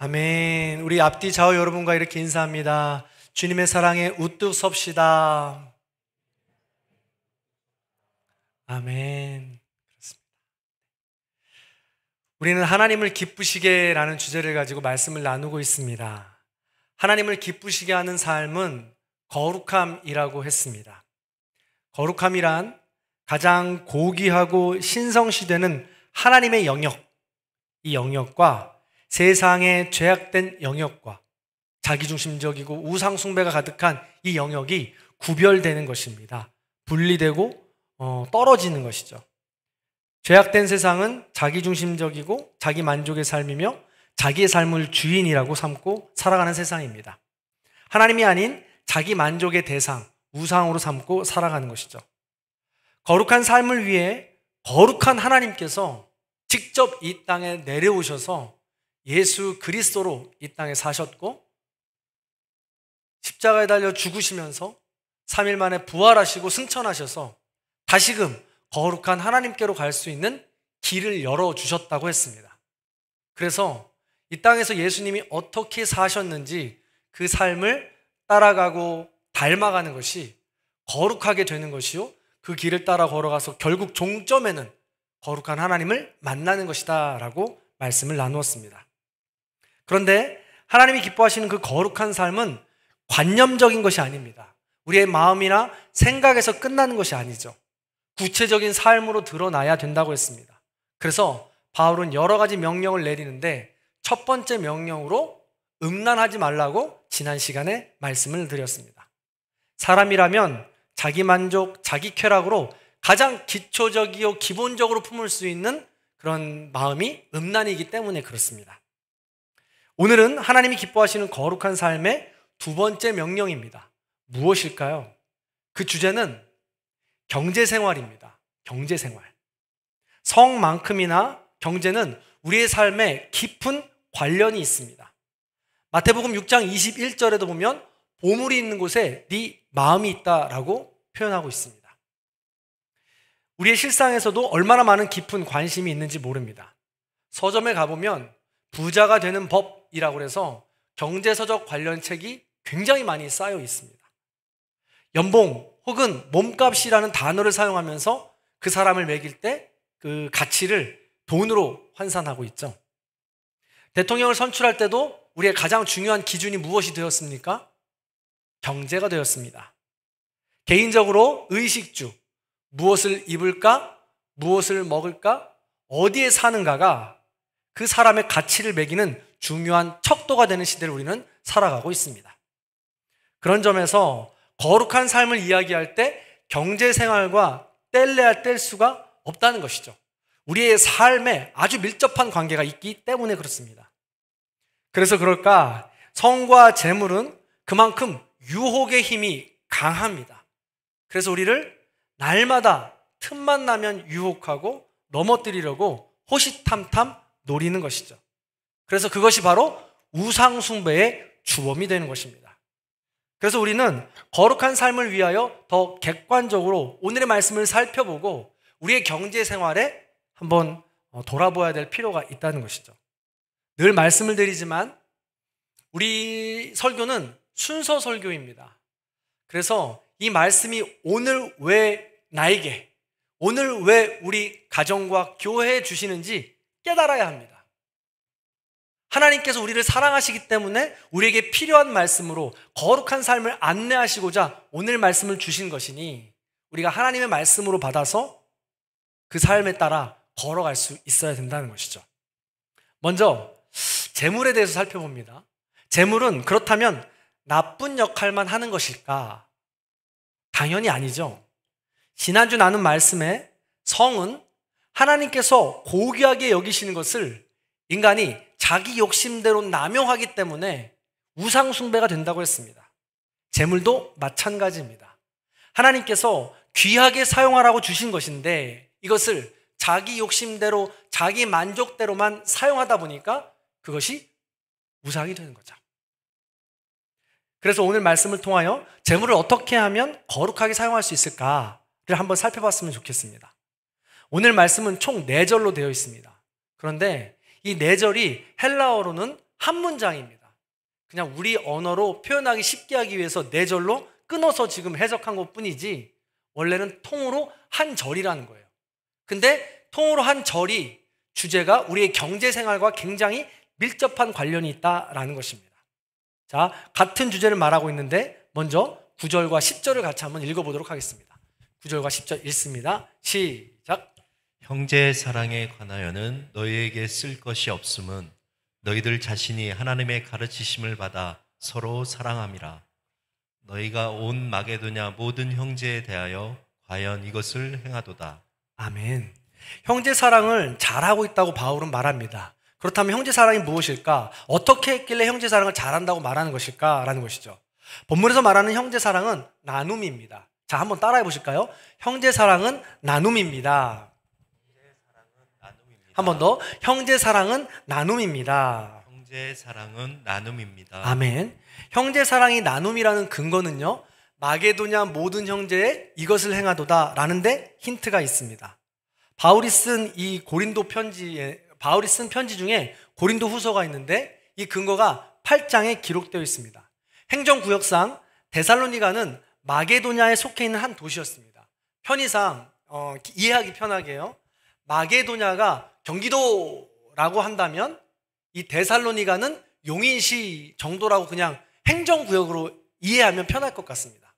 아멘. 우리 앞뒤 좌우 여러분과 이렇게 인사합니다. 주님의 사랑에 우뚝 섭시다. 아멘. 그렇습니다. 우리는 하나님을 기쁘시게라는 주제를 가지고 말씀을 나누고 있습니다. 하나님을 기쁘시게 하는 삶은 거룩함이라고 했습니다. 거룩함이란 가장 고귀하고 신성시되는 하나님의 영역, 이 영역과 세상의 죄악된 영역과 자기중심적이고 우상숭배가 가득한 이 영역이 구별되는 것입니다. 분리되고 떨어지는 것이죠. 죄악된 세상은 자기중심적이고 자기만족의 삶이며 자기의 삶을 주인이라고 삼고 살아가는 세상입니다. 하나님이 아닌 자기만족의 대상, 우상으로 삼고 살아가는 것이죠. 거룩한 삶을 위해 거룩한 하나님께서 직접 이 땅에 내려오셔서 예수 그리스도로 이 땅에 사셨고 십자가에 달려 죽으시면서 3일 만에 부활하시고 승천하셔서 다시금 거룩한 하나님께로 갈 수 있는 길을 열어주셨다고 했습니다. 그래서 이 땅에서 예수님이 어떻게 사셨는지 그 삶을 따라가고 닮아가는 것이 거룩하게 되는 것이요, 그 길을 따라 걸어가서 결국 종점에는 거룩한 하나님을 만나는 것이다 라고 말씀을 나누었습니다. 그런데 하나님이 기뻐하시는 그 거룩한 삶은 관념적인 것이 아닙니다. 우리의 마음이나 생각에서 끝나는 것이 아니죠. 구체적인 삶으로 드러나야 된다고 했습니다. 그래서 바울은 여러 가지 명령을 내리는데 첫 번째 명령으로 음란하지 말라고 지난 시간에 말씀을 드렸습니다. 사람이라면 자기만족, 자기 쾌락으로 가장 기초적이요 기본적으로 품을 수 있는 그런 마음이 음란이기 때문에 그렇습니다. 오늘은 하나님이 기뻐하시는 거룩한 삶의 두 번째 명령입니다. 무엇일까요? 그 주제는 경제생활입니다. 경제생활. 성만큼이나 경제는 우리의 삶에 깊은 관련이 있습니다. 마태복음 6장 21절에도 보면 보물이 있는 곳에 네 마음이 있다라고 표현하고 있습니다. 우리의 실상에서도 얼마나 많은 깊은 관심이 있는지 모릅니다. 서점에 가보면 부자가 되는 법이라고 해서 경제서적 관련 책이 굉장히 많이 쌓여 있습니다. 연봉 혹은 몸값이라는 단어를 사용하면서 그 사람을 매길 때 그 가치를 돈으로 환산하고 있죠. 대통령을 선출할 때도 우리의 가장 중요한 기준이 무엇이 되었습니까? 경제가 되었습니다. 개인적으로 의식주, 무엇을 입을까, 무엇을 먹을까, 어디에 사는가가 그 사람의 가치를 매기는 중요한 척도가 되는 시대를 우리는 살아가고 있습니다. 그런 점에서 거룩한 삶을 이야기할 때 경제생활과 뗄래야 뗄 수가 없다는 것이죠. 우리의 삶에 아주 밀접한 관계가 있기 때문에 그렇습니다. 그래서 그럴까 성과 재물은 그만큼 유혹의 힘이 강합니다. 그래서 우리를 날마다 틈만 나면 유혹하고 넘어뜨리려고 호시탐탐 노리는 것이죠. 그래서 그것이 바로 우상숭배의 주범이 되는 것입니다. 그래서 우리는 거룩한 삶을 위하여 더 객관적으로 오늘의 말씀을 살펴보고 우리의 경제 생활에 한번 돌아보아야 될 필요가 있다는 것이죠. 늘 말씀을 드리지만 우리 설교는 순서 설교입니다. 그래서 이 말씀이 오늘 왜 나에게, 오늘 왜 우리 가정과 교회에 주시는지 깨달아야 합니다. 하나님께서 우리를 사랑하시기 때문에 우리에게 필요한 말씀으로 거룩한 삶을 안내하시고자 오늘 말씀을 주신 것이니 우리가 하나님의 말씀으로 받아서 그 삶에 따라 걸어갈 수 있어야 된다는 것이죠. 먼저 재물에 대해서 살펴봅니다. 재물은 그렇다면 나쁜 역할만 하는 것일까? 당연히 아니죠. 지난주 나눈 말씀에 성은 하나님께서 고귀하게 여기시는 것을 인간이 자기 욕심대로 남용하기 때문에 우상숭배가 된다고 했습니다. 재물도 마찬가지입니다. 하나님께서 귀하게 사용하라고 주신 것인데 이것을 자기 욕심대로 자기 만족대로만 사용하다 보니까 그것이 우상이 되는 거죠. 그래서 오늘 말씀을 통하여 재물을 어떻게 하면 거룩하게 사용할 수 있을까를 한번 살펴봤으면 좋겠습니다. 오늘 말씀은 총 4절로 되어 있습니다. 그런데 이 4절이 헬라어로는 한 문장입니다. 그냥 우리 언어로 표현하기 쉽게 하기 위해서 네 절로 끊어서 지금 해석한 것 뿐이지 원래는 통으로 한 절이라는 거예요. 근데 통으로 한 절이 주제가 우리의 경제생활과 굉장히 밀접한 관련이 있다라는 것입니다. 자, 같은 주제를 말하고 있는데 먼저 9절과 10절을 같이 한번 읽어보도록 하겠습니다. 9절과 10절 읽습니다. 시작. 형제 사랑에 관하여는 너희에게 쓸 것이 없음은 너희들 자신이 하나님의 가르치심을 받아 서로 사랑함이라. 너희가 온 마게도냐 모든 형제에 대하여 과연 이것을 행하도다. 아멘. 형제 사랑을 잘하고 있다고 바울은 말합니다. 그렇다면 형제 사랑이 무엇일까? 어떻게 했길래 형제 사랑을 잘한다고 말하는 것일까? 라는 것이죠. 본문에서 말하는 형제 사랑은 나눔입니다. 자, 한번 따라해 보실까요? 형제 사랑은 나눔입니다. 한 번 더. 형제 사랑은 나눔입니다. 형제 사랑은 나눔입니다. 아멘. 형제 사랑이 나눔이라는 근거는요, 마게도냐 모든 형제에 이것을 행하도다 라는데 힌트가 있습니다. 바울이 쓴 편지 중에 고린도 후서가 있는데 이 근거가 8장에 기록되어 있습니다. 행정구역상 데살로니가는 마게도냐에 속해 있는 한 도시였습니다. 편의상 이해하기 편하게요, 마게도냐가 경기도라고 한다면 이 데살로니가는 용인시 정도라고 그냥 행정구역으로 이해하면 편할 것 같습니다.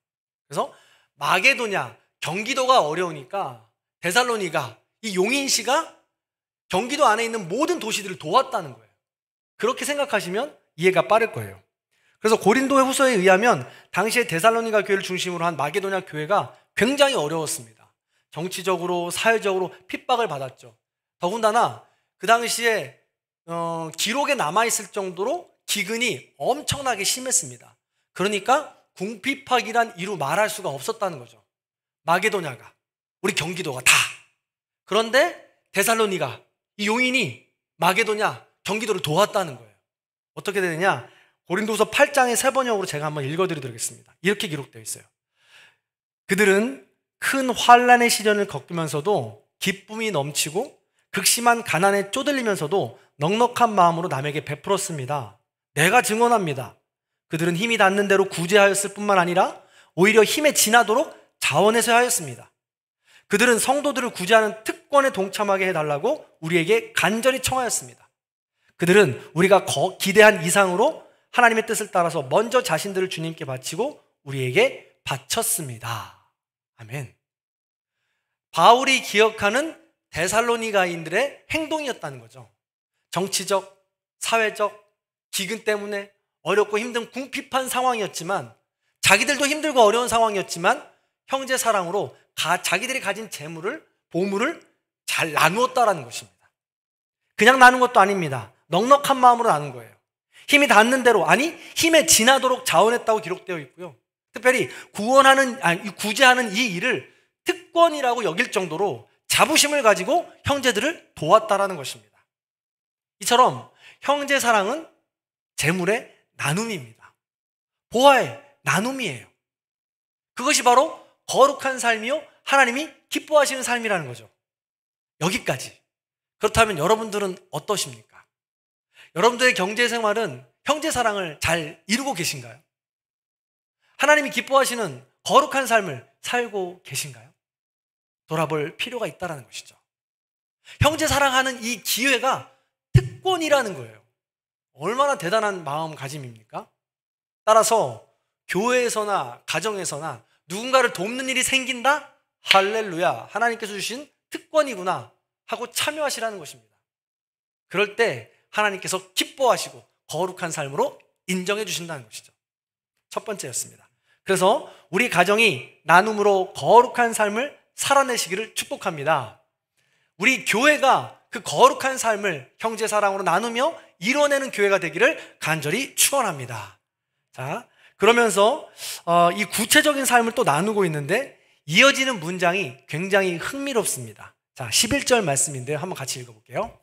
그래서 마게도냐, 경기도가 어려우니까 데살로니가, 이 용인시가 경기도 안에 있는 모든 도시들을 도왔다는 거예요. 그렇게 생각하시면 이해가 빠를 거예요. 그래서 고린도의 후서에 의하면 당시에 데살로니가 교회를 중심으로 한 마게도냐 교회가 굉장히 어려웠습니다. 정치적으로, 사회적으로 핍박을 받았죠. 더군다나 그 당시에 기록에 남아있을 정도로 기근이 엄청나게 심했습니다. 그러니까 궁핍하기란 이루 말할 수가 없었다는 거죠. 마게도냐가, 우리 경기도가 다. 그런데 데살로니가, 이 용인이 마게도냐, 경기도를 도왔다는 거예요. 어떻게 되느냐? 고린도서 8장의 세 번역으로 제가 한번 읽어드리겠습니다. 이렇게 기록되어 있어요. 그들은 큰 환난의 시련을 겪으면서도 기쁨이 넘치고 극심한 가난에 쪼들리면서도 넉넉한 마음으로 남에게 베풀었습니다. 내가 증언합니다. 그들은 힘이 닿는 대로 구제하였을 뿐만 아니라 오히려 힘에 지나도록 자원해서 하였습니다. 그들은 성도들을 구제하는 특권에 동참하게 해달라고 우리에게 간절히 청하였습니다. 그들은 우리가 기대한 이상으로 하나님의 뜻을 따라서 먼저 자신들을 주님께 바치고 우리에게 바쳤습니다. 아멘. 바울이 기억하는 데살로니가인들의 행동이었다는 거죠. 정치적, 사회적, 기근 때문에 어렵고 힘든 궁핍한 상황이었지만, 자기들도 힘들고 어려운 상황이었지만 형제 사랑으로 자기들이 가진 재물을, 보물을 잘 나누었다라는 것입니다. 그냥 나눈 것도 아닙니다. 넉넉한 마음으로 나눈 거예요. 힘이 닿는 대로, 아니 힘에 지나도록 자원했다고 기록되어 있고요. 특별히 구제하는 이 일을 특권이라고 여길 정도로 자부심을 가지고 형제들을 도왔다라는 것입니다. 이처럼 형제 사랑은 재물의 나눔입니다. 보화의 나눔이에요. 그것이 바로 거룩한 삶이요, 하나님이 기뻐하시는 삶이라는 거죠. 여기까지. 그렇다면 여러분들은 어떠십니까? 여러분들의 경제 생활은 형제 사랑을 잘 이루고 계신가요? 하나님이 기뻐하시는 거룩한 삶을 살고 계신가요? 돌아볼 필요가 있다는 것이죠. 형제 사랑하는 이 기회가 특권이라는 거예요. 얼마나 대단한 마음가짐입니까? 따라서 교회에서나 가정에서나 누군가를 돕는 일이 생긴다? 할렐루야, 하나님께서 주신 특권이구나 하고 참여하시라는 것입니다. 그럴 때 하나님께서 기뻐하시고 거룩한 삶으로 인정해 주신다는 것이죠. 첫 번째였습니다. 그래서 우리 가정이 나눔으로 거룩한 삶을 살아내시기를 축복합니다. 우리 교회가 그 거룩한 삶을 형제 사랑으로 나누며 이뤄내는 교회가 되기를 간절히 축원합니다. 자, 그러면서 이 구체적인 삶을 또 나누고 있는데 이어지는 문장이 굉장히 흥미롭습니다. 자, 11절 말씀인데요. 한번 같이 읽어볼게요.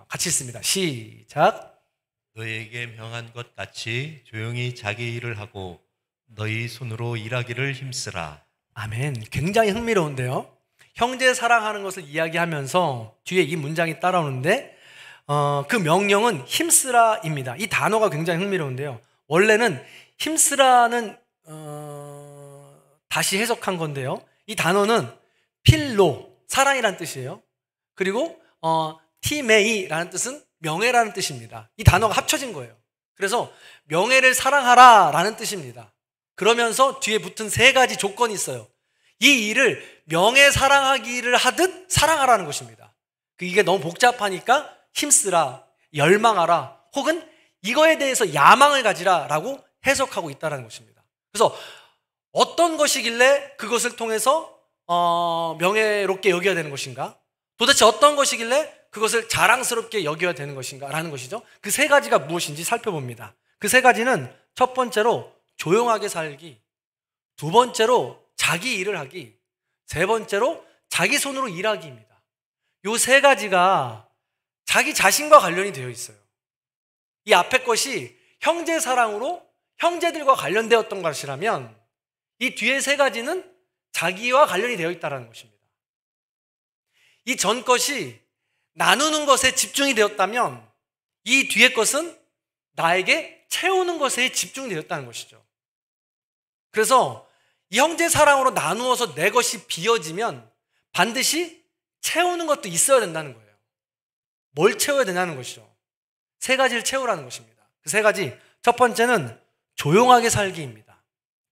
같이 읽습니다. 시작. 너희에게 명한 것 같이 조용히 자기 일을 하고 너희 손으로 일하기를 힘쓰라. 아멘. 굉장히 흥미로운데요. 형제 사랑하는 것을 이야기하면서 뒤에 이 문장이 따라오는데 그 명령은 힘쓰라입니다. 이 단어가 굉장히 흥미로운데요. 원래는 힘쓰라는 다시 해석한 건데요. 이 단어는 필로, 사랑이라는 뜻이에요. 그리고 티메이라는 뜻은 명예라는 뜻입니다. 이 단어가 합쳐진 거예요. 그래서 명예를 사랑하라 라는 뜻입니다. 그러면서 뒤에 붙은 세 가지 조건이 있어요. 이 일을 명예 사랑하기를 하듯 사랑하라는 것입니다. 이게 너무 복잡하니까 힘쓰라, 열망하라, 혹은 이거에 대해서 야망을 가지라 라고 해석하고 있다는 것입니다. 그래서 어떤 것이길래 그것을 통해서 명예롭게 여겨야 되는 것인가? 도대체 어떤 것이길래 그것을 자랑스럽게 여겨야 되는 것인가? 라는 것이죠. 그 세 가지가 무엇인지 살펴봅니다. 그 세 가지는 첫 번째로 조용하게 살기, 두 번째로 자기 일을 하기, 세 번째로 자기 손으로 일하기입니다. 이 세 가지가 자기 자신과 관련이 되어 있어요. 이 앞에 것이 형제 사랑으로 형제들과 관련되었던 것이라면 이 뒤에 세 가지는 자기와 관련이 되어 있다는 것입니다. 이 전 것이 나누는 것에 집중이 되었다면 이 뒤에 것은 나에게 채우는 것에 집중이 되었다는 것이죠. 그래서 이 형제 사랑으로 나누어서 내 것이 비어지면 반드시 채우는 것도 있어야 된다는 거예요. 뭘 채워야 되냐는 것이죠. 세 가지를 채우라는 것입니다. 그 세 가지, 첫 번째는 조용하게 살기입니다.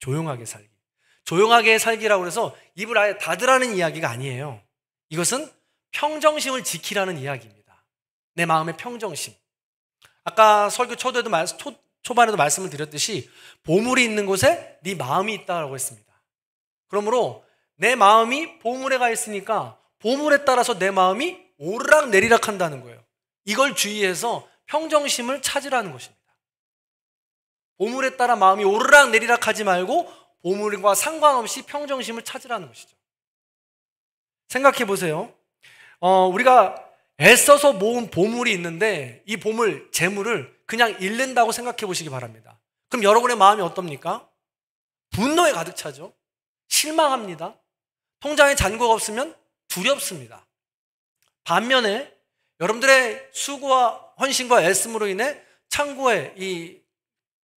조용하게 살기. 조용하게 살기라고 해서 입을 아예 닫으라는 이야기가 아니에요. 이것은 평정심을 지키라는 이야기입니다. 내 마음의 평정심. 아까 설교 초반에도 말씀을 드렸듯이 보물이 있는 곳에 네 마음이 있다고 했습니다. 그러므로 내 마음이 보물에 가 있으니까 보물에 따라서 내 마음이 오르락 내리락 한다는 거예요. 이걸 주의해서 평정심을 찾으라는 것입니다. 보물에 따라 마음이 오르락 내리락 하지 말고 보물과 상관없이 평정심을 찾으라는 것이죠. 생각해 보세요. 우리가 애써서 모은 보물이 있는데 이 보물, 재물을 그냥 잃는다고 생각해 보시기 바랍니다. 그럼 여러분의 마음이 어떻습니까? 분노에 가득 차죠. 실망합니다. 통장에 잔고가 없으면 두렵습니다. 반면에 여러분들의 수고와 헌신과 애씀으로 인해 창고에 이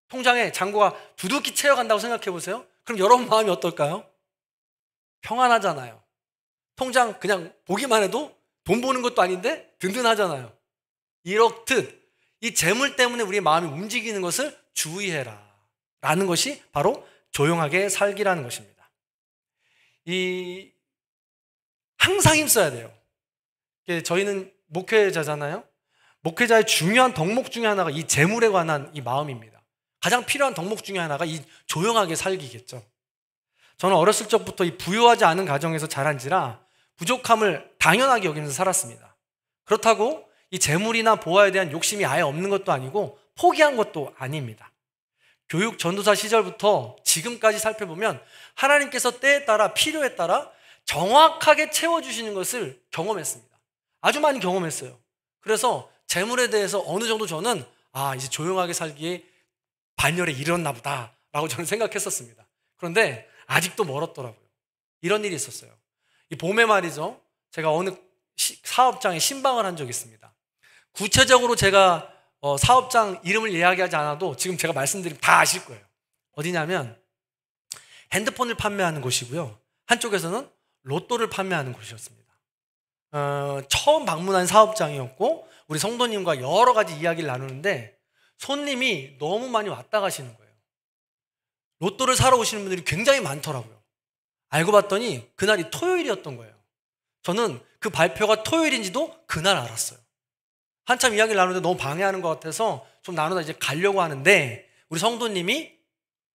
통장에 잔고가 두둑히 채워간다고 생각해 보세요. 그럼 여러분 마음이 어떨까요? 평안하잖아요. 통장 그냥 보기만 해도 돈 버는 것도 아닌데 든든하잖아요. 이렇듯 이 재물 때문에 우리의 마음이 움직이는 것을 주의해라 라는 것이 바로 조용하게 살기라는 것입니다. 항상 힘써야 돼요. 저희는 목회자잖아요. 목회자의 중요한 덕목 중에 하나가 이 재물에 관한 이 마음입니다. 가장 필요한 덕목 중에 하나가 이 조용하게 살기겠죠. 저는 어렸을 적부터 이 부유하지 않은 가정에서 자란지라 부족함을 당연하게 여기면서 살았습니다. 그렇다고 이 재물이나 보화에 대한 욕심이 아예 없는 것도 아니고 포기한 것도 아닙니다. 교육 전도사 시절부터 지금까지 살펴보면 하나님께서 때에 따라 필요에 따라 정확하게 채워주시는 것을 경험했습니다. 아주 많이 경험했어요. 그래서 재물에 대해서 어느 정도 저는 이제 조용하게 살기에 반열에 이르렀나 보다 라고 저는 생각했었습니다. 그런데 아직도 멀었더라고요. 이런 일이 있었어요. 이 봄에 말이죠. 제가 어느 사업장에 신방을 한 적이 있습니다. 구체적으로 제가 사업장 이름을 이야기하지 않아도 지금 제가 말씀드리면 다 아실 거예요. 어디냐면 핸드폰을 판매하는 곳이고요. 한쪽에서는 로또를 판매하는 곳이었습니다. 처음 방문한 사업장이었고 우리 성도님과 여러 가지 이야기를 나누는데 손님이 너무 많이 왔다 가시는 거예요. 로또를 사러 오시는 분들이 굉장히 많더라고요. 알고 봤더니 그날이 토요일이었던 거예요. 저는 그 발표가 토요일인지도 그날 알았어요. 한참 이야기를 나누는데 너무 방해하는 것 같아서 좀 나누다 이제 가려고 하는데 우리 성도님이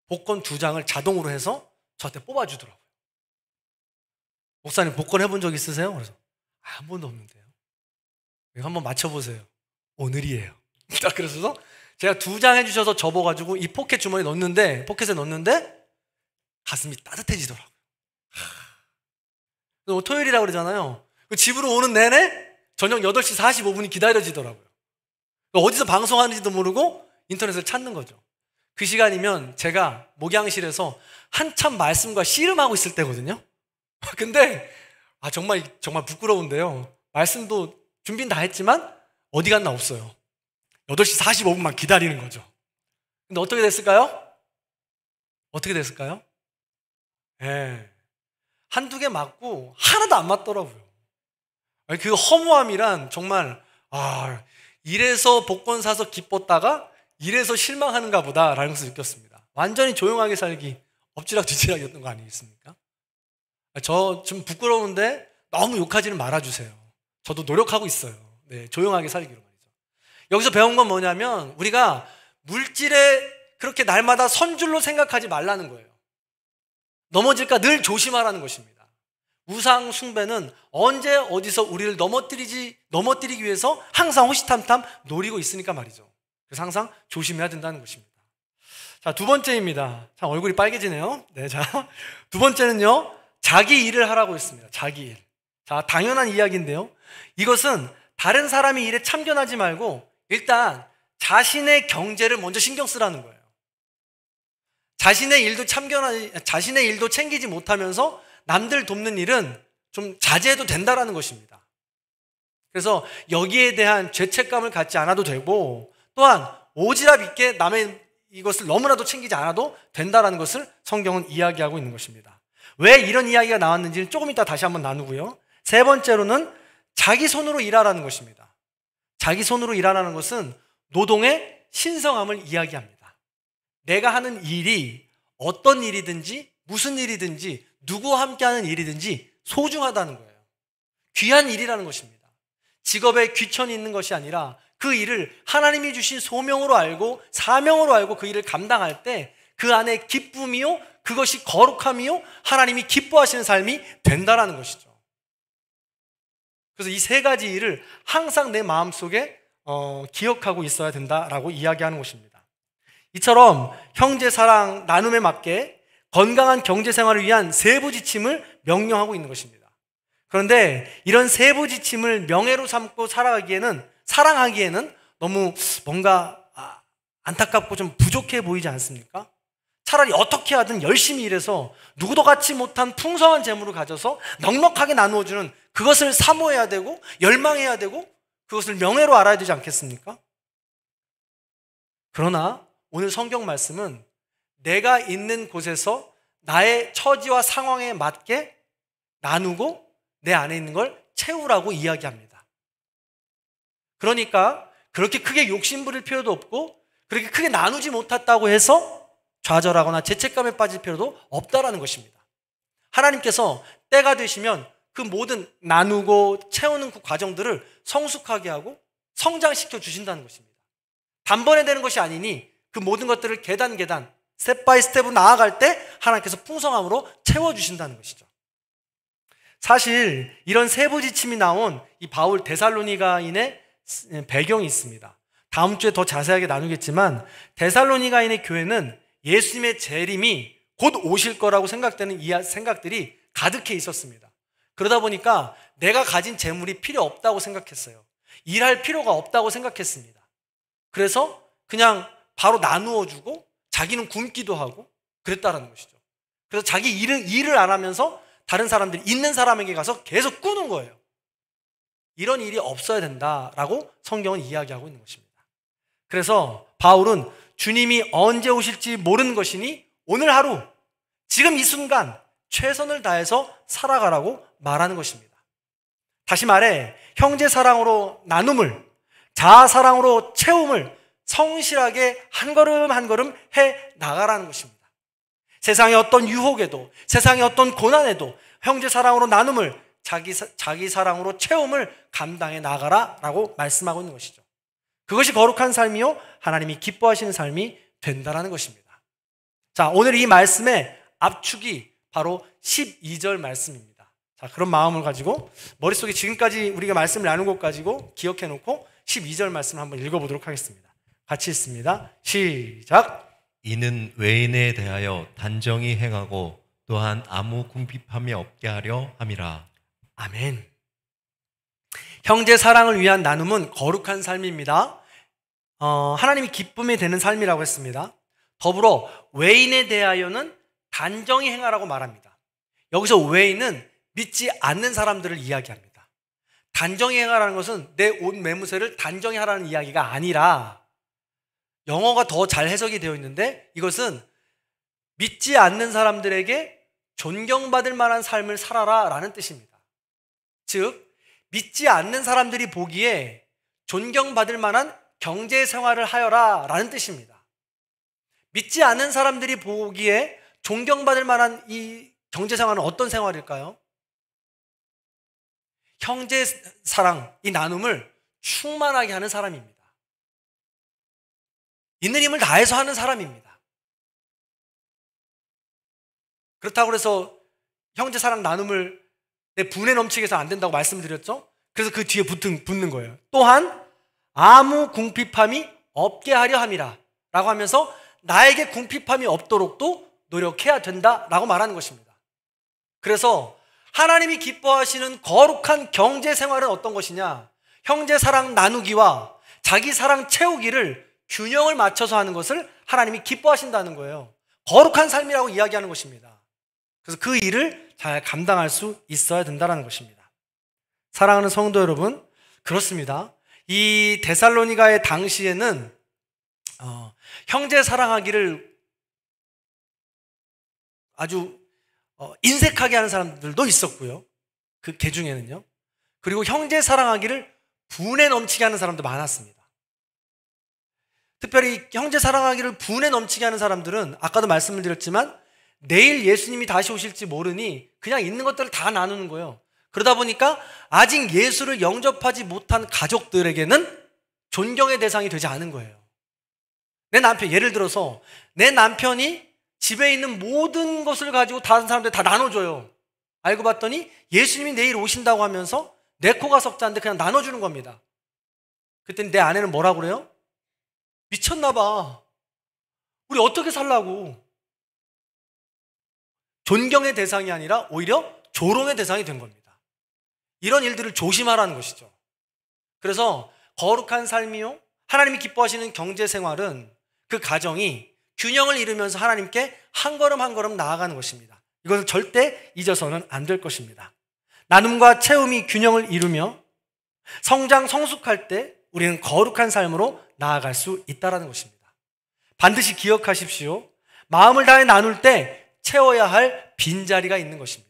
복권 2장을 자동으로 해서 저한테 뽑아주더라고요. 목사님 복권 해본 적 있으세요? 그래서 한 번도 없는데요. 이거 한번 맞춰보세요. 오늘이에요. 딱 그래서 제가 2장 해주셔서 접어가지고 이 포켓 주머니에 넣었는데 가슴이 따뜻해지더라고요. 토요일이라고 그러잖아요. 집으로 오는 내내 저녁 8시 45분이 기다려지더라고요. 어디서 방송하는지도 모르고 인터넷을 찾는 거죠. 그 시간이면 제가 목양실에서 한참 말씀과 씨름하고 있을 때거든요. 근데 정말 부끄러운데요. 말씀도 준비는 다 했지만 어디 갔나 없어요. 8시 45분만 기다리는 거죠. 근데 어떻게 됐을까요? 어떻게 됐을까요? 예. 한두 개 맞고 하나도 안 맞더라고요. 그 허무함이란 정말 이래서 복권 사서 기뻤다가 이래서 실망하는가 보다라는 것을 느꼈습니다. 완전히 조용하게 살기 엎치락뒤치락이었던 거 아니겠습니까? 저 좀 부끄러운데 너무 욕하지는 말아주세요. 저도 노력하고 있어요. 네, 조용하게 살기로 말이죠. 여기서 배운 건 뭐냐면 우리가 물질에 그렇게 날마다 선줄로 생각하지 말라는 거예요. 넘어질까 늘 조심하라는 것입니다. 우상 숭배는 언제 어디서 우리를 넘어뜨리기 위해서 항상 호시탐탐 노리고 있으니까 말이죠. 그래서 항상 조심해야 된다는 것입니다. 자, 두 번째입니다. 참 얼굴이 빨개지네요. 네, 자, 두 번째는요, 자기 일을 하라고 했습니다. 자기 일. 자, 당연한 이야기인데요. 이것은 다른 사람이 일에 참견하지 말고 일단 자신의 경제를 먼저 신경 쓰라는 거예요. 자신의 일도 챙기지 못하면서 남들 돕는 일은 좀 자제해도 된다라는 것입니다. 그래서 여기에 대한 죄책감을 갖지 않아도 되고 또한 오지랖 있게 남의 이것을 너무나도 챙기지 않아도 된다라는 것을 성경은 이야기하고 있는 것입니다. 왜 이런 이야기가 나왔는지는 조금 이따 다시 한번 나누고요. 세 번째로는 자기 손으로 일하라는 것입니다. 자기 손으로 일하라는 것은 노동의 신성함을 이야기합니다. 내가 하는 일이 어떤 일이든지 무슨 일이든지 누구와 함께하는 일이든지 소중하다는 거예요. 귀한 일이라는 것입니다. 직업에 귀천이 있는 것이 아니라 그 일을 하나님이 주신 소명으로 알고 사명으로 알고 그 일을 감당할 때 그 안에 기쁨이요 그것이 거룩함이요 하나님이 기뻐하시는 삶이 된다라는 것이죠. 그래서 이 세 가지 일을 항상 내 마음속에 기억하고 있어야 된다라고 이야기하는 것입니다. 이처럼 형제 사랑 나눔에 맞게 건강한 경제 생활을 위한 세부 지침을 명령하고 있는 것입니다. 그런데 이런 세부 지침을 명예로 삼고 사랑하기에는 너무 뭔가 안타깝고 좀 부족해 보이지 않습니까? 차라리 어떻게 하든 열심히 일해서 누구도 갖지 못한 풍성한 재물을 가져서 넉넉하게 나누어주는 그것을 사모해야 되고 열망해야 되고 그것을 명예로 알아야 되지 않겠습니까? 그러나 오늘 성경 말씀은 내가 있는 곳에서 나의 처지와 상황에 맞게 나누고 내 안에 있는 걸 채우라고 이야기합니다. 그러니까 그렇게 크게 욕심부릴 필요도 없고 그렇게 크게 나누지 못했다고 해서 좌절하거나 죄책감에 빠질 필요도 없다라는 것입니다. 하나님께서 때가 되시면 그 모든 나누고 채우는 그 과정들을 성숙하게 하고 성장시켜 주신다는 것입니다. 단번에 되는 것이 아니니 그 모든 것들을 계단 스텝 바이 스텝으로 나아갈 때 하나님께서 풍성함으로 채워주신다는 것이죠. 사실 이런 세부 지침이 나온 이 바울 데살로니가인의 배경이 있습니다. 다음 주에 더 자세하게 나누겠지만 데살로니가인의 교회는 예수님의 재림이 곧 오실 거라고 생각되는 생각들이 가득해 있었습니다. 그러다 보니까 내가 가진 재물이 필요 없다고 생각했어요. 일할 필요가 없다고 생각했습니다. 그래서 그냥 바로 나누어 주고 자기는 굶기도 하고 그랬다라는 것이죠. 그래서 자기 일을 안 하면서 다른 사람들이 있는 사람에게 가서 계속 꾸는 거예요. 이런 일이 없어야 된다라고 성경은 이야기하고 있는 것입니다. 그래서 바울은 주님이 언제 오실지 모르는 것이니 오늘 하루 지금 이 순간 최선을 다해서 살아가라고 말하는 것입니다. 다시 말해 형제 사랑으로 나눔을 자아 사랑으로 채움을 성실하게 한 걸음 한 걸음 해 나가라는 것입니다. 세상의 어떤 유혹에도 세상의 어떤 고난에도 형제 사랑으로 나눔을 자기 사랑으로 채움을 감당해 나가라라고 말씀하고 있는 것이죠. 그것이 거룩한 삶이요 하나님이 기뻐하시는 삶이 된다라는 것입니다. 자, 오늘 이 말씀의 압축이 바로 12절 말씀입니다. 자, 그런 마음을 가지고 머릿속에 지금까지 우리가 말씀을 나눈 것 가지고 기억해 놓고 12절 말씀을 한번 읽어보도록 하겠습니다. 같이 읽습니다. 시작. 이는 외인에 대하여 단정히 행하고 또한 아무 궁핍함이 없게 하려 함이라. 아멘. 형제 사랑을 위한 나눔은 거룩한 삶입니다. 하나님이 기쁨이 되는 삶이라고 했습니다. 더불어 외인에 대하여는 단정히 행하라고 말합니다. 여기서 외인은 믿지 않는 사람들을 이야기합니다. 단정히 행하라는 것은 내 옷 매무새를 단정히 하라는 이야기가 아니라, 영어가 더 잘 해석이 되어 있는데 이것은 믿지 않는 사람들에게 존경받을 만한 삶을 살아라 라는 뜻입니다. 즉, 믿지 않는 사람들이 보기에 존경받을 만한 경제 생활을 하여라 라는 뜻입니다. 믿지 않는 사람들이 보기에 존경받을 만한 이 경제 생활은 어떤 생활일까요? 형제 사랑, 이 나눔을 충만하게 하는 사람입니다. 있는 힘을 다해서 하는 사람입니다. 그렇다고 해서 형제 사랑 나눔을 내 분에 넘치게 해서 안 된다고 말씀드렸죠? 그래서 그 뒤에 붙는 거예요. 또한 아무 궁핍함이 없게 하려 함이라 라고 하면서 나에게 궁핍함이 없도록도 노력해야 된다라고 말하는 것입니다. 그래서 하나님이 기뻐하시는 거룩한 경제 생활은 어떤 것이냐? 형제 사랑 나누기와 자기 사랑 채우기를 균형을 맞춰서 하는 것을 하나님이 기뻐하신다는 거예요. 거룩한 삶이라고 이야기하는 것입니다. 그래서 그 일을 잘 감당할 수 있어야 된다는 것입니다. 사랑하는 성도 여러분, 그렇습니다. 이 데살로니가의 당시에는 형제 사랑하기를 아주 인색하게 하는 사람들도 있었고요. 그 중에는요. 그리고 형제 사랑하기를 분에 넘치게 하는 사람도 많았습니다. 특별히 형제 사랑하기를 분에 넘치게 하는 사람들은 아까도 말씀을 드렸지만 내일 예수님이 다시 오실지 모르니 그냥 있는 것들을 다 나누는 거예요. 그러다 보니까 아직 예수를 영접하지 못한 가족들에게는 존경의 대상이 되지 않은 거예요. 내 남편, 예를 들어서 내 남편이 집에 있는 모든 것을 가지고 다른 사람들 다 나눠줘요. 알고 봤더니 예수님이 내일 오신다고 하면서 내 코가 석자인데 그냥 나눠주는 겁니다. 그때 내 아내는 뭐라고 그래요? 미쳤나 봐. 우리 어떻게 살라고. 존경의 대상이 아니라 오히려 조롱의 대상이 된 겁니다. 이런 일들을 조심하라는 것이죠. 그래서 거룩한 삶이요, 하나님이 기뻐하시는 경제생활은 그 가정이 균형을 이루면서 하나님께 한 걸음 한 걸음 나아가는 것입니다. 이것을 절대 잊어서는 안 될 것입니다. 나눔과 채움이 균형을 이루며 성장, 성숙할 때 우리는 거룩한 삶으로 나아갈 수 있다는 것입니다. 반드시 기억하십시오. 마음을 다해 나눌 때 채워야 할 빈자리가 있는 것입니다.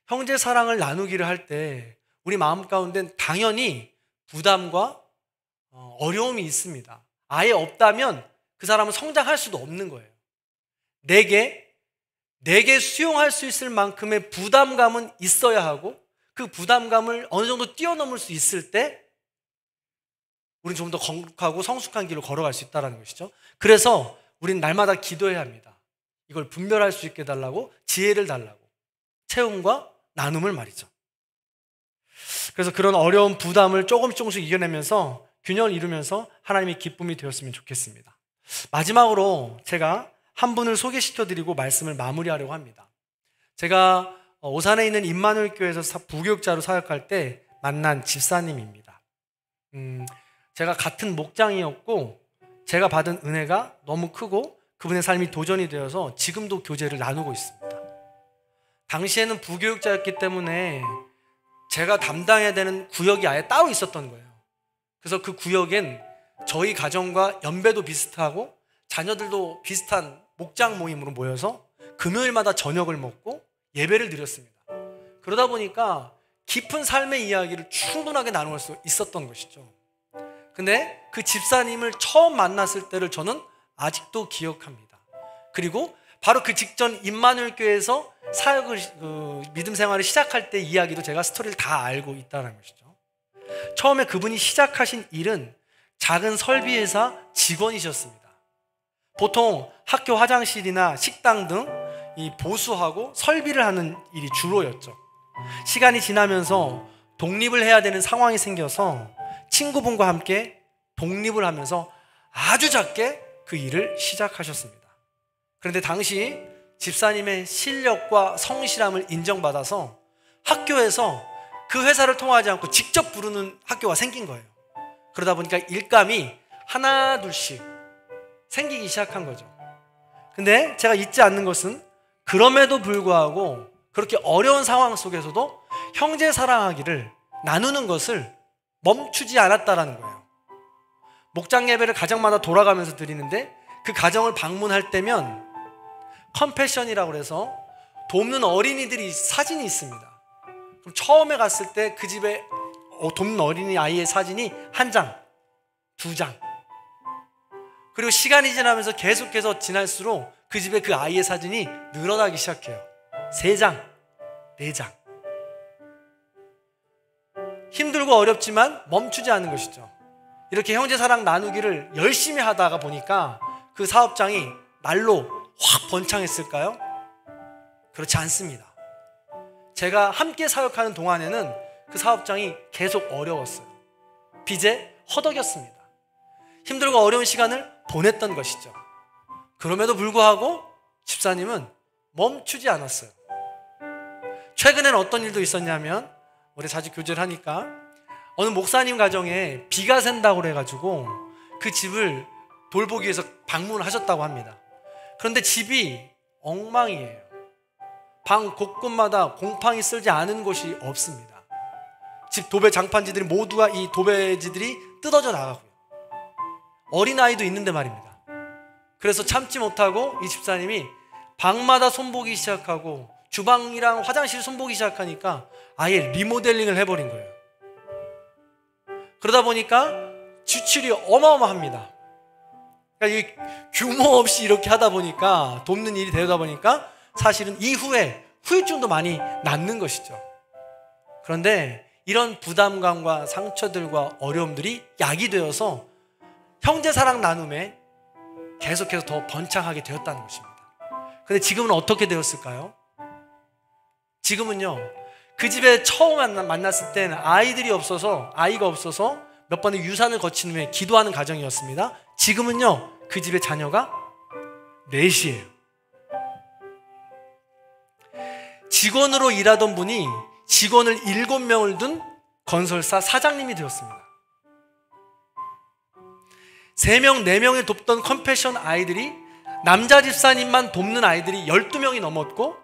형제 사랑을 나누기를 할 때 우리 마음 가운데 당연히 부담과 어려움이 있습니다. 아예 없다면 그 사람은 성장할 수도 없는 거예요. 내게 수용할 수 있을 만큼의 부담감은 있어야 하고 그 부담감을 어느 정도 뛰어넘을 수 있을 때 우리는 좀 더 거룩하고 성숙한 길로 걸어갈 수 있다는 것이죠. 그래서 우리는 날마다 기도해야 합니다. 이걸 분별할 수 있게 해달라고, 지혜를 달라고. 채움과 나눔을 말이죠. 그래서 그런 어려운 부담을 조금씩 이겨내면서 균형을 이루면서 하나님의 기쁨이 되었으면 좋겠습니다. 마지막으로 제가 한 분을 소개시켜드리고 말씀을 마무리하려고 합니다. 제가 오산에 있는 임마누엘 교회에서 부교육자로 사역할 때 만난 집사님입니다. 제가 같은 목장이었고 제가 받은 은혜가 너무 크고 그분의 삶이 도전이 되어서 지금도 교제를 나누고 있습니다. 당시에는 부교육자였기 때문에 제가 담당해야 되는 구역이 아예 따로 있었던 거예요. 그래서 그 구역엔 저희 가정과 연배도 비슷하고 자녀들도 비슷한 목장 모임으로 모여서 금요일마다 저녁을 먹고 예배를 드렸습니다. 그러다 보니까 깊은 삶의 이야기를 충분하게 나눌 수 있었던 것이죠. 근데 그 집사님을 처음 만났을 때를 저는 아직도 기억합니다. 그리고 바로 그 직전 임마누엘 교회에서 사역을 믿음 생활을 시작할 때 이야기도 제가 스토리를 다 알고 있다는 것이죠. 처음에 그분이 시작하신 일은 작은 설비회사 직원이셨습니다. 보통 학교 화장실이나 식당 등 이 보수하고 설비를 하는 일이 주로였죠. 시간이 지나면서 독립을 해야 되는 상황이 생겨서 친구분과 함께 독립을 하면서 아주 작게 그 일을 시작하셨습니다. 그런데 당시 집사님의 실력과 성실함을 인정받아서 학교에서 그 회사를 통하지 않고 직접 부르는 학교가 생긴 거예요. 그러다 보니까 일감이 하나 둘씩 생기기 시작한 거죠. 근데 제가 잊지 않는 것은 그럼에도 불구하고 그렇게 어려운 상황 속에서도 형제 사랑하기를 나누는 것을 멈추지 않았다라는 거예요. 목장 예배를 가정마다 돌아가면서 드리는데 그 가정을 방문할 때면 컴패션이라고 해서 돕는 어린이들이 사진이 있습니다. 그럼 처음에 갔을 때 그 집에 돕는 어린이 아이의 사진이 1장, 2장, 그리고 시간이 지나면서 계속해서 지날수록 그 집에 그 아이의 사진이 늘어나기 시작해요. 3장, 4장. 힘들고 어렵지만 멈추지 않는 것이죠. 이렇게 형제 사랑 나누기를 열심히 하다가 보니까 그 사업장이 날로 확 번창했을까요? 그렇지 않습니다. 제가 함께 사역하는 동안에는 그 사업장이 계속 어려웠어요. 빚에 허덕였습니다. 힘들고 어려운 시간을 보냈던 것이죠. 그럼에도 불구하고 집사님은 멈추지 않았어요. 최근에는 어떤 일도 있었냐면, 우리 자주 교제를 하니까 어느 목사님 가정에 비가 샌다고 그래가지고 그 집을 돌보기 위해서 방문을 하셨다고 합니다. 그런데 집이 엉망이에요. 방 곳곳마다 곰팡이 쓸지 않은 곳이 없습니다. 집 도배 장판지들이 모두가 이 도배지들이 뜯어져 나가고요. 어린아이도 있는데 말입니다. 그래서 참지 못하고 이 집사님이 방마다 손보기 시작하고 주방이랑 화장실 손보기 시작하니까 아예 리모델링을 해버린 거예요. 그러다 보니까 지출이 어마어마합니다. 그러니까 이 규모 없이 이렇게 하다 보니까, 돕는 일이 되다 보니까 사실은 이후에 후유증도 많이 낳는 것이죠. 그런데 이런 부담감과 상처들과 어려움들이 약이 되어서 형제 사랑 나눔에 계속해서 더 번창하게 되었다는 것입니다. 그런데 지금은 어떻게 되었을까요? 지금은요, 그 집에 처음 만났을 때는 아이가 없어서 몇 번의 유산을 거친 후에 기도하는 가정이었습니다. 지금은요, 그 집에 자녀가 넷이에요. 직원으로 일하던 분이 직원을 7명을 둔 건설사 사장님이 되었습니다. 3명, 4명을 돕던 컴패션 아이들이, 남자 집사님만 돕는 아이들이 12명이 넘었고,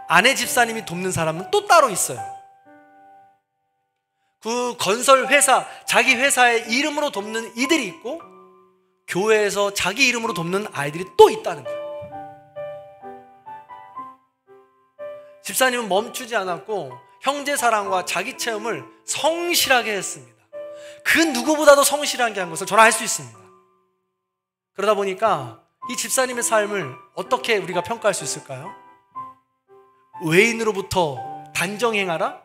아내 집사님이 돕는 사람은 또 따로 있어요. 그 건설 회사, 자기 회사의 이름으로 돕는 이들이 있고, 교회에서 자기 이름으로 돕는 아이들이 또 있다는 거예요. 집사님은 멈추지 않았고 형제 사랑과 자기 체험을 성실하게 했습니다. 그 누구보다도 성실하게 한 것을 저는 알 수 있습니다. 그러다 보니까 이 집사님의 삶을 어떻게 우리가 평가할 수 있을까요? 외인으로부터 단정행하라?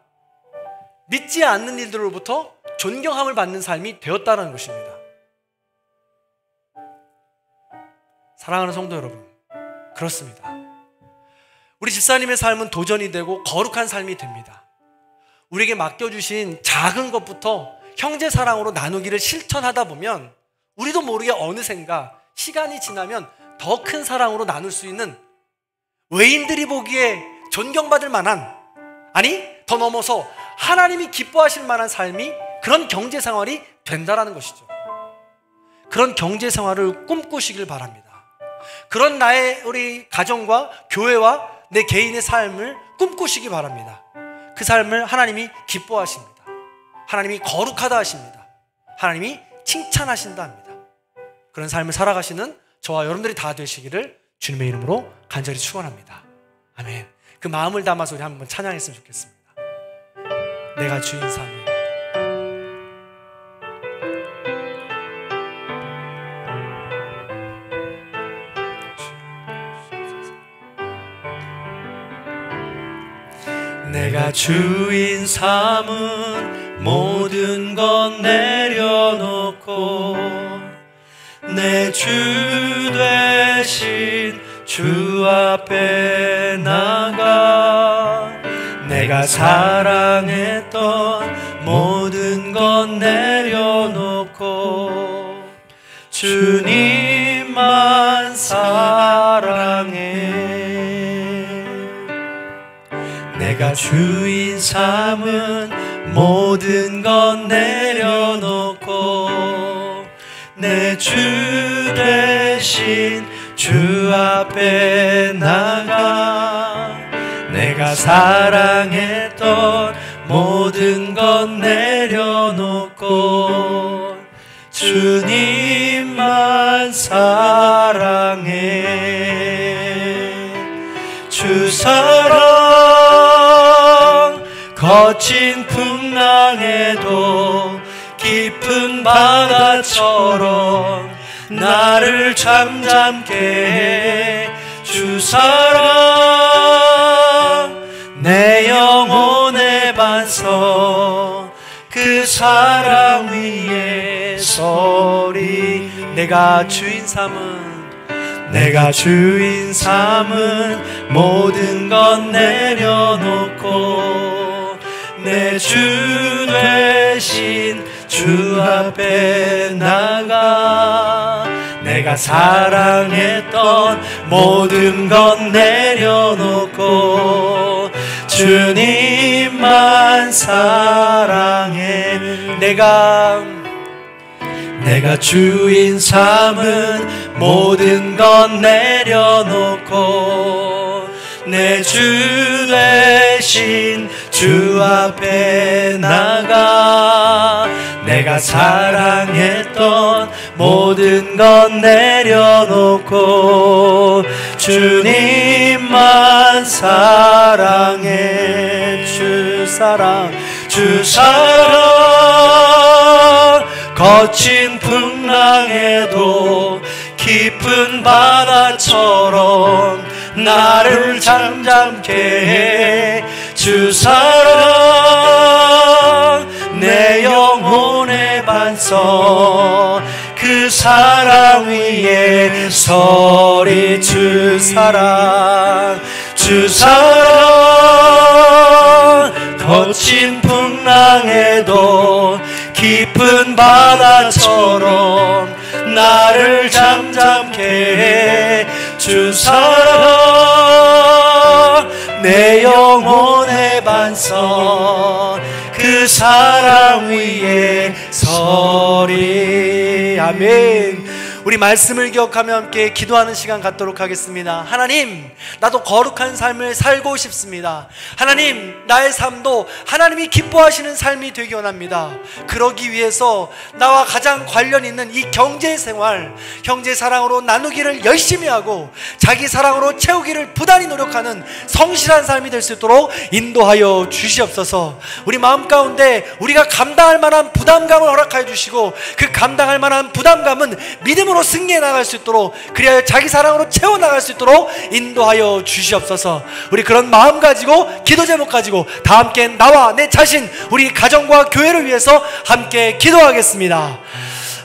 믿지 않는 일들로부터 존경함을 받는 삶이 되었다는 것입니다. 사랑하는 성도 여러분, 그렇습니다. 우리 집사님의 삶은 도전이 되고 거룩한 삶이 됩니다. 우리에게 맡겨주신 작은 것부터 형제 사랑으로 나누기를 실천하다 보면 우리도 모르게 어느샌가 시간이 지나면 더 큰 사랑으로 나눌 수 있는, 외인들이 보기에 존경받을 만한, 아니 더 넘어서 하나님이 기뻐하실 만한 삶이, 그런 경제 생활이 된다라는 것이죠. 그런 경제 생활을 꿈꾸시길 바랍니다. 그런 우리 가정과 교회와 내 개인의 삶을 꿈꾸시기 바랍니다. 그 삶을 하나님이 기뻐하십니다. 하나님이 거룩하다 하십니다. 하나님이 칭찬하신다 합니다. 그런 삶을 살아가시는 저와 여러분들이 다 되시기를 주님의 이름으로 간절히 축원합니다. 아멘. 그 마음을 담아서 우리 한번 찬양했으면 좋겠습니다. 내가 주인 삼을. 내가 주인 삼은 모든 것 내려놓고 내 주 되신 주 앞에 나가 내가 사랑했던 모든 것 내려놓고 주님만 사랑해. 내가 주인 삼은 모든 것 내려놓고 내 주 되신 주 앞에 나가 내가 사랑했던 모든 것 내려놓고 주님만 사랑해. 주 사랑 거친 풍랑에도 깊은 바다처럼 나를 잠잠게 해. 주 사랑 내 영혼의 반석 그 사랑 위에 서리. 내가 주인 삼은 모든 것 내려놓고 내 주 되신 주 앞에 나가 내가 사랑했던 모든 것 내려놓고 주님만 사랑해. 내가 주인 삼은 모든 것 내려놓고 내 주 되신 주 앞에 나가 내가 사랑했던 모든 것 내려놓고 주님만 사랑해. 주 사랑 거친 풍랑에도 깊은 바다처럼 나를 잠잠게 해. 주 사랑 내 영혼의 반석 그 사랑 위에 서리. 주 사랑 거친 풍랑에도 깊은 바다처럼 나를 잠잠게 해. 주 사랑 내 영혼의 반석 그 사랑 위에 서리. 아멘. 우리 말씀을 기억하며 함께 기도하는 시간 갖도록 하겠습니다. 하나님, 나도 거룩한 삶을 살고 싶습니다. 하나님, 나의 삶도 하나님이 기뻐하시는 삶이 되기 원합니다. 그러기 위해서 나와 가장 관련 있는 이 경제생활, 형제사랑으로 나누기를 열심히 하고 자기 사랑으로 채우기를 부단히 노력하는 성실한 삶이 될 수 있도록 인도하여 주시옵소서. 우리 마음 가운데 우리가 감당할 만한 부담감을 허락하여 주시고 그 감당할 만한 부담감은 믿음으로 승리해 나갈 수 있도록, 그리하여 자기 사랑으로 채워나갈 수 있도록 인도하여 주시옵소서. 우리 그런 마음 가지고 기도 제목 가지고 다 함께 나와 내 자신 우리 가정과 교회를 위해서 함께 기도하겠습니다.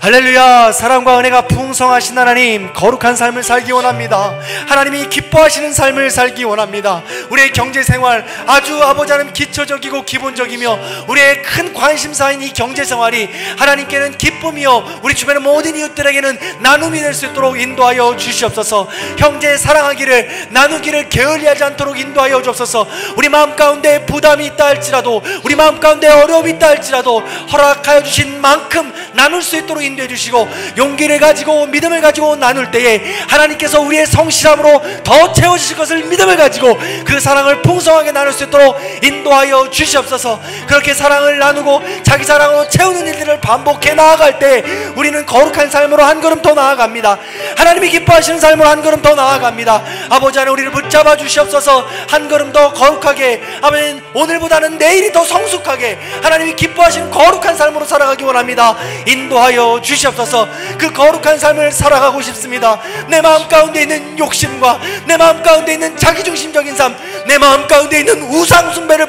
할렐루야. 사랑과 은혜가 풍성하신 하나님, 거룩한 삶을 살기 원합니다. 하나님이 기뻐하시는 삶을 살기 원합니다. 우리의 경제생활 아주 아버지 하나님 기초적이고 기본적이며 우리의 큰 관심사인 이 경제생활이 하나님께는 기쁨이요 우리 주변의 모든 이웃들에게는 나눔이 될 수 있도록 인도하여 주시옵소서. 형제 사랑하기를 나누기를 게을리하지 않도록 인도하여 주옵소서. 우리 마음 가운데 부담이 있다 할지라도, 우리 마음 가운데 어려움이 있다 할지라도 허락하여 주신 만큼 나눌 수 있도록 인도해 주시고, 용기를 가지고 믿음을 가지고 나눌 때에 하나님께서 우리의 성실함으로 더 채워주실 것을 믿음을 가지고 그 사랑을 풍성하게 나눌 수 있도록 인도하여 주시옵소서. 그렇게 사랑을 나누고 자기 사랑으로 채우는 일들을 반복해 나아갈 때 우리는 거룩한 삶으로 한 걸음 더 나아갑니다. 하나님이 기뻐하시는 삶으로 한 걸음 더 나아갑니다. 아버지 하나님, 우리를 붙잡아 주시옵소서. 한 걸음 더 거룩하게, 아버지 오늘보다는 내일이 더 성숙하게 하나님이 기뻐하시는 거룩한 삶으로 살아가기 원합니다. 인도하여 주시옵소서. 그 거룩한 삶을 살아가고 싶습니다. 내 마음 가운데 있는 욕심과 내 마음 가운데 있는 자기중심적인 삶, 내 마음 가운데 있는 우상 숭배를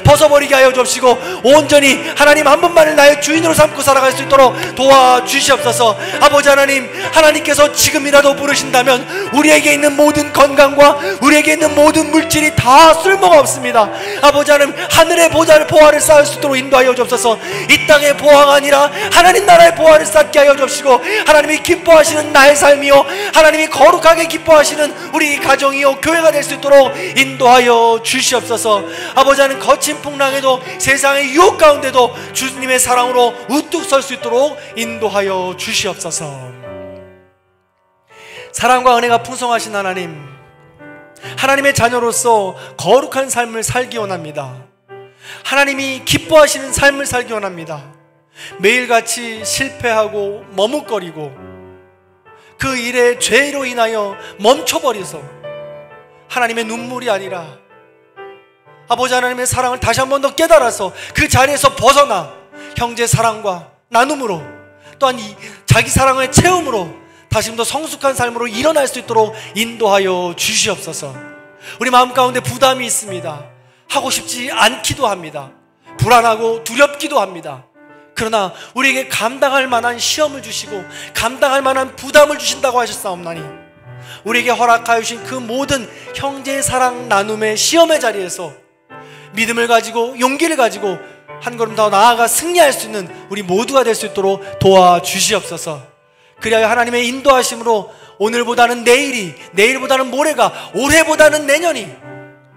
벗어버리게 하여 주옵시고 온전히 하나님 한 분만을 나의 주인으로 삼고 살아갈 수 있도록 도와주시옵소서. 아버지 하나님, 하나님께서 지금이라도 부르신다면 우리에게 있는 모든 건강과 우리에게 있는 모든 물질이 다 쓸모가 없습니다. 아버지 하나님, 하늘의 보화를 쌓을 수 있도록 인도하여 주옵소서. 이 땅의 보화가 아니라 하나님 나라의 보화를 쌓게 하여 주옵시고, 하나님이 기뻐하시는 나의 삶이요 하나님이 거룩하게 기뻐하시는 우리 가정이요 교회가 될 수 있도록 인도하여 주시옵소서. 아버지 하나님, 거친 풍랑에도 세상의 유혹 가운데도 주님의 사랑으로 우뚝 설 수 있도록 인도하여 주시옵소서. 사랑과 은혜가 풍성하신 하나님, 하나님의 자녀로서 거룩한 삶을 살기 원합니다. 하나님이 기뻐하시는 삶을 살기 원합니다. 매일같이 실패하고 머뭇거리고 그 일에 죄로 인하여 멈춰버려서 하나님의 눈물이 아니라 아버지 하나님의 사랑을 다시 한 번 더 깨달아서 그 자리에서 벗어나 형제 사랑과 나눔으로, 또한 자기 사랑의 체험으로 다시 더 성숙한 삶으로 일어날 수 있도록 인도하여 주시옵소서. 우리 마음 가운데 부담이 있습니다. 하고 싶지 않기도 합니다. 불안하고 두렵기도 합니다. 그러나 우리에게 감당할 만한 시험을 주시고 감당할 만한 부담을 주신다고 하셨사옵나니, 우리에게 허락하여 주신 그 모든 형제의 사랑 나눔의 시험의 자리에서 믿음을 가지고 용기를 가지고 한 걸음 더 나아가 승리할 수 있는 우리 모두가 될 수 있도록 도와주시옵소서. 그리하여 하나님의 인도하심으로 오늘보다는 내일이, 내일보다는 모레가, 올해보다는 내년이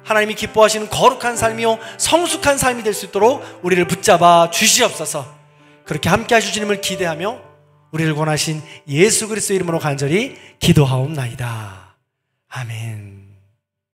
하나님이 기뻐하시는 거룩한 삶이요 성숙한 삶이 될 수 있도록 우리를 붙잡아 주시옵소서. 그렇게 함께 하실 주님을 기대하며 우리를 권하신 예수 그리스도의 이름으로 간절히 기도하옵나이다. 아멘.